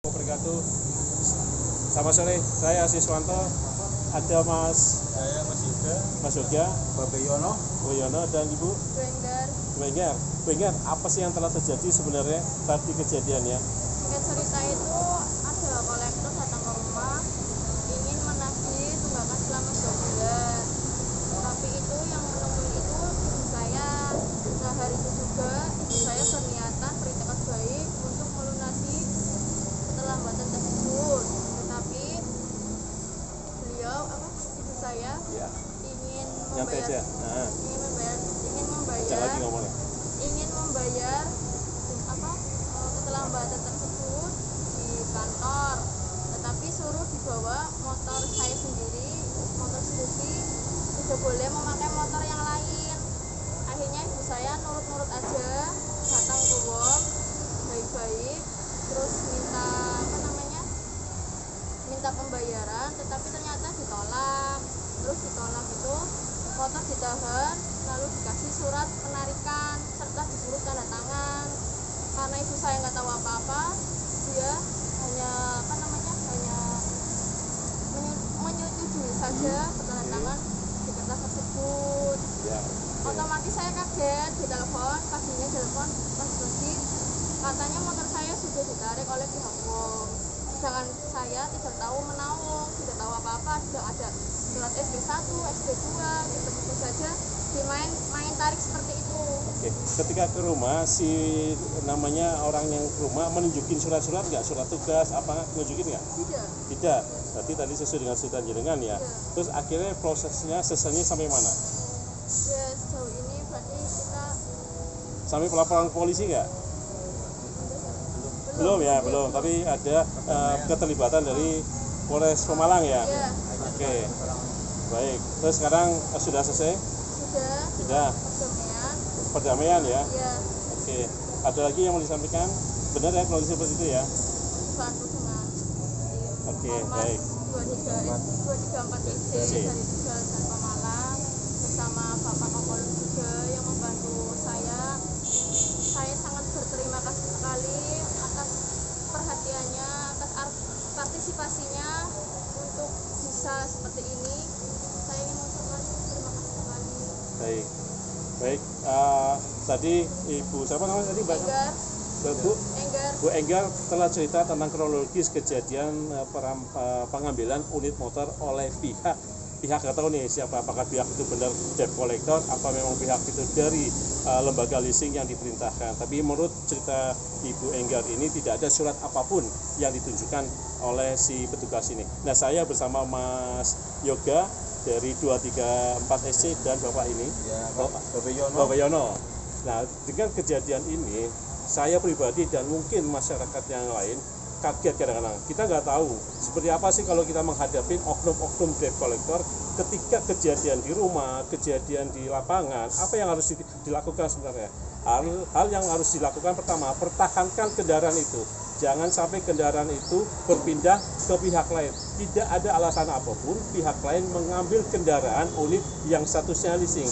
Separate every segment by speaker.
Speaker 1: Wabarakatuh. Selamat sore, saya Siswanto, ada
Speaker 2: Saya
Speaker 1: Mas Yoga,
Speaker 2: Bapak
Speaker 1: Yono, dan Ibu
Speaker 3: Bu Enggar.
Speaker 1: Bu Enggar, apa sih yang telah terjadi sebenarnya tadi kejadiannya?
Speaker 3: Singkat cerita itu ada kolektor datang ke rumah ingin menagih tunggakan selama 2 bulan. Tapi itu yang menemui itu ibu saya. Nah, hari itu juga ibu saya berniatan bertekad baik untuk melunasi keterlambatan tersebut. Tetapi ibu saya
Speaker 1: Ya,
Speaker 3: ingin
Speaker 1: nyantai aja.
Speaker 3: membayar
Speaker 1: Jangan lagi ngomongnya.
Speaker 3: ingin membayar keterlambatan tersebut di kantor, tetapi suruh dibawa motor saya sendiri, motor Scoopy, tidak boleh memakai motor yang lain. Akhirnya ibu saya nurut-nurut aja, datang ke work baik-baik, terus minta pembayaran, tetapi ternyata ditolak. Terus ditolak itu motor ditahan, lalu dikasih surat penarikan serta disuruh tanda tangan. Karena ibu saya nggak tahu apa-apa, dia hanya menyetujui saja bertanda tangan di kertas tersebut.
Speaker 1: Ya,
Speaker 3: Otomatis saya kaget, ditelepon, paginya telepon pagi, katanya motor saya sudah ditarik oleh pihak Wong. Sedangkan saya tidak tahu menaung, tidak tahu apa-apa, tidak ada surat SP1, SP2, begitu saja main tarik seperti itu.
Speaker 1: Oke. Ketika ke rumah, orang yang ke rumah menunjukin surat-surat nggak? Surat tugas, apa nunjukin nggak? Tidak. Berarti tadi sesuai dengan cerita jenengan ya. Terus akhirnya prosesnya selesainya sampai mana?
Speaker 3: Ya, sejauh ini berarti kita
Speaker 1: Sampai pelaporan polisi nggak? Belum ya, belum. Tapi ada keterlibatan dari Polres Pemalang ya.
Speaker 3: ya
Speaker 1: Oke. Baik. Terus sekarang sudah selesai? Sudah. Perdamaian ya.
Speaker 3: Ya,
Speaker 1: Oke. Ada lagi yang mau disampaikan? Benar ya kalau seperti itu ya?
Speaker 3: bantu dengan
Speaker 1: Oke,
Speaker 3: Ormas
Speaker 1: baik.
Speaker 3: 234 IC dari Jalan Pemalang bersama Bapak Kapolres juga yang membantu saya. Saya sangat berterima kasih sekali atas perhatiannya, atas partisipasinya untuk bisa seperti ini. Saya ingin mengucapkan terima kasih sekali.
Speaker 1: Baik. Tadi Ibu siapa namanya tadi? Bu Enggar telah cerita tentang kronologis kejadian pengambilan unit motor oleh pihak nggak tahu nih siapa, apakah pihak itu benar debt collector, apa memang pihak itu dari lembaga leasing yang diperintahkan. Tapi menurut cerita Ibu Enggar ini tidak ada surat apapun yang ditunjukkan oleh si petugas ini. Nah, saya bersama Mas Yoga dari 234 SC dan Bapak ini,
Speaker 2: ya,
Speaker 1: Bapak Yono. Nah, dengan kejadian ini saya pribadi dan mungkin masyarakat yang lain kaget kadang-kadang. Kita nggak tahu seperti apa sih kalau kita menghadapi oknum-oknum debt collector ketika kejadian di rumah, kejadian di lapangan. Apa yang harus dilakukan sebenarnya? Hal yang harus dilakukan pertama, pertahankan kendaraan itu. Jangan sampai kendaraan itu berpindah ke pihak lain. Tidak ada alasan apapun pihak lain mengambil kendaraan unit yang statusnya leasing.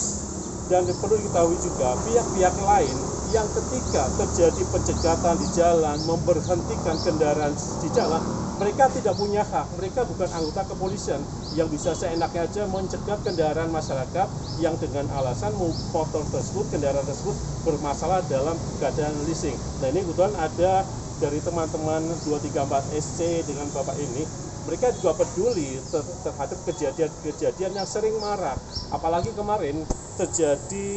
Speaker 1: Dan perlu diketahui juga pihak-pihak lain yang ketika terjadi pencegatan di jalan, memberhentikan kendaraan di jalan, mereka tidak punya hak, mereka bukan anggota kepolisian yang bisa seenaknya aja mencegat kendaraan masyarakat yang dengan alasan motor tersebut, kendaraan tersebut bermasalah dalam keadaan leasing. Nah, ini kebetulan ada dari teman-teman 234 SC dengan Bapak ini, mereka juga peduli terhadap kejadian-kejadian yang sering marak. Apalagi kemarin terjadi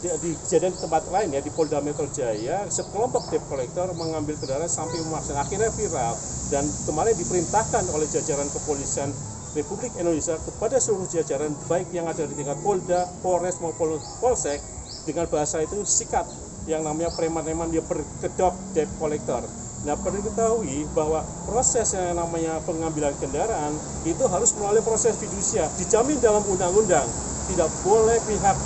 Speaker 1: di kejadian di tempat lain ya, di Polda Metro Jaya, sekelompok debt collector mengambil kendaraan sampai memaksa, akhirnya viral, dan kemarin diperintahkan oleh jajaran kepolisian Republik Indonesia kepada seluruh jajaran baik yang ada di tingkat Polda, Polres maupun Polsek, dengan bahasa itu sikat yang namanya preman-preman dia berkedok debt collector. Nah, perlu diketahui bahwa proses yang namanya pengambilan kendaraan itu harus melalui proses fidusia, dijamin dalam undang-undang. Tidak boleh pihak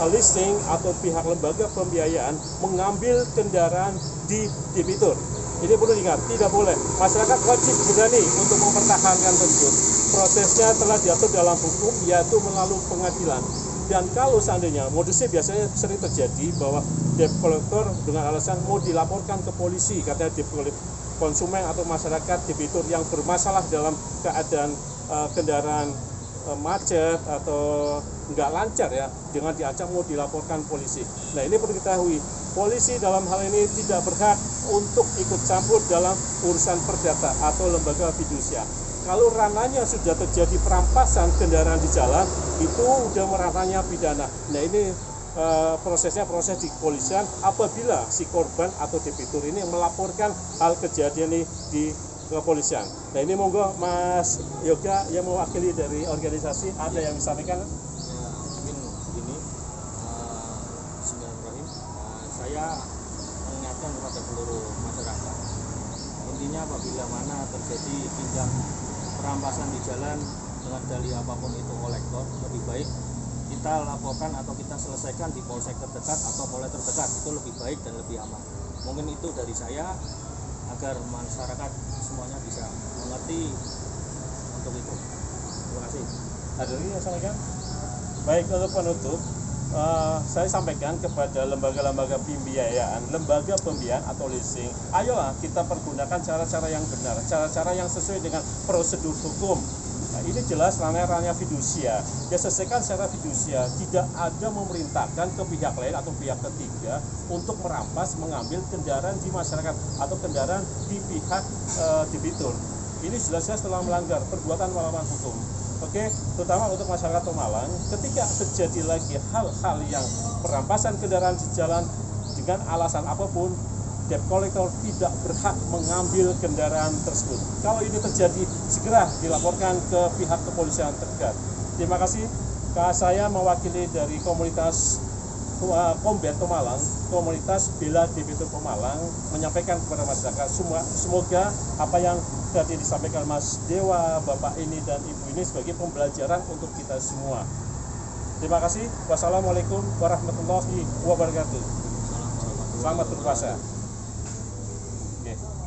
Speaker 1: leasing atau pihak lembaga pembiayaan mengambil kendaraan di debitur. Ini perlu diingat, tidak boleh. Masyarakat wajib berani untuk mempertahankan tersebut. Prosesnya telah diatur dalam hukum, yaitu melalui pengadilan. Dan kalau seandainya modusnya biasanya sering terjadi bahwa debt collector dengan alasan mau dilaporkan ke polisi, katanya debt konsumen atau masyarakat debitur yang bermasalah dalam keadaan kendaraan macet atau nggak lancar ya, dengan diancam mau dilaporkan polisi. Nah, ini perlu diketahui, polisi dalam hal ini tidak berhak untuk ikut campur dalam urusan perdata atau lembaga fidusia. Kalau ranahnya sudah terjadi perampasan kendaraan di jalan, itu udah ranahnya pidana. Nah, ini prosesnya proses di kepolisian apabila si korban atau debitur ini melaporkan hal kejadian ini di kepolisian. Nah, ini monggo Mas Yoga yang mewakili dari organisasi, ada yang disampaikan?
Speaker 2: Ya, mungkin begini, Bismillahirrahmanirrahim. Saya mengingatkan kepada seluruh masyarakat, intinya apabila mana terjadi tindak perampasan di jalan dengan dalih apapun itu kolektor, lebih baik kita laporkan atau kita selesaikan di polsek terdekat atau polres terdekat, itu lebih baik dan lebih aman. Mungkin itu dari saya agar masyarakat semuanya bisa mengerti untuk itu. Terima kasih.
Speaker 1: Ada lagi yang sampaikan? Baik, untuk penutup, saya sampaikan kepada lembaga-lembaga pembiayaan, lembaga pembiayaan atau leasing, ayolah kita pergunakan cara-cara yang benar, cara-cara yang sesuai dengan prosedur hukum. Nah, ini jelas ranah-ranah fidusia. Ya, selesaikan secara fidusia, tidak ada memerintahkan ke pihak lain atau pihak ketiga untuk merampas, mengambil kendaraan di masyarakat atau kendaraan di pihak debitur. Ini jelas-jelas telah melanggar perbuatan melawan hukum. Oke, terutama untuk masyarakat Pemalang, ketika terjadi lagi hal-hal yang perampasan kendaraan di jalan dengan alasan apapun, debt collector tidak berhak mengambil kendaraan tersebut. Kalau ini terjadi, segera dilaporkan ke pihak kepolisian terdekat. Terima kasih. Saya mewakili dari komunitas Komben Pemalang, komunitas Bela Debitur Pemalang, menyampaikan kepada masyarakat semua, semoga apa yang tadi disampaikan Mas Dewa, Bapak ini dan Ibu ini sebagai pembelajaran untuk kita semua. Terima kasih. Wassalamualaikum warahmatullahi wabarakatuh. Selamat berpuasa. Okay.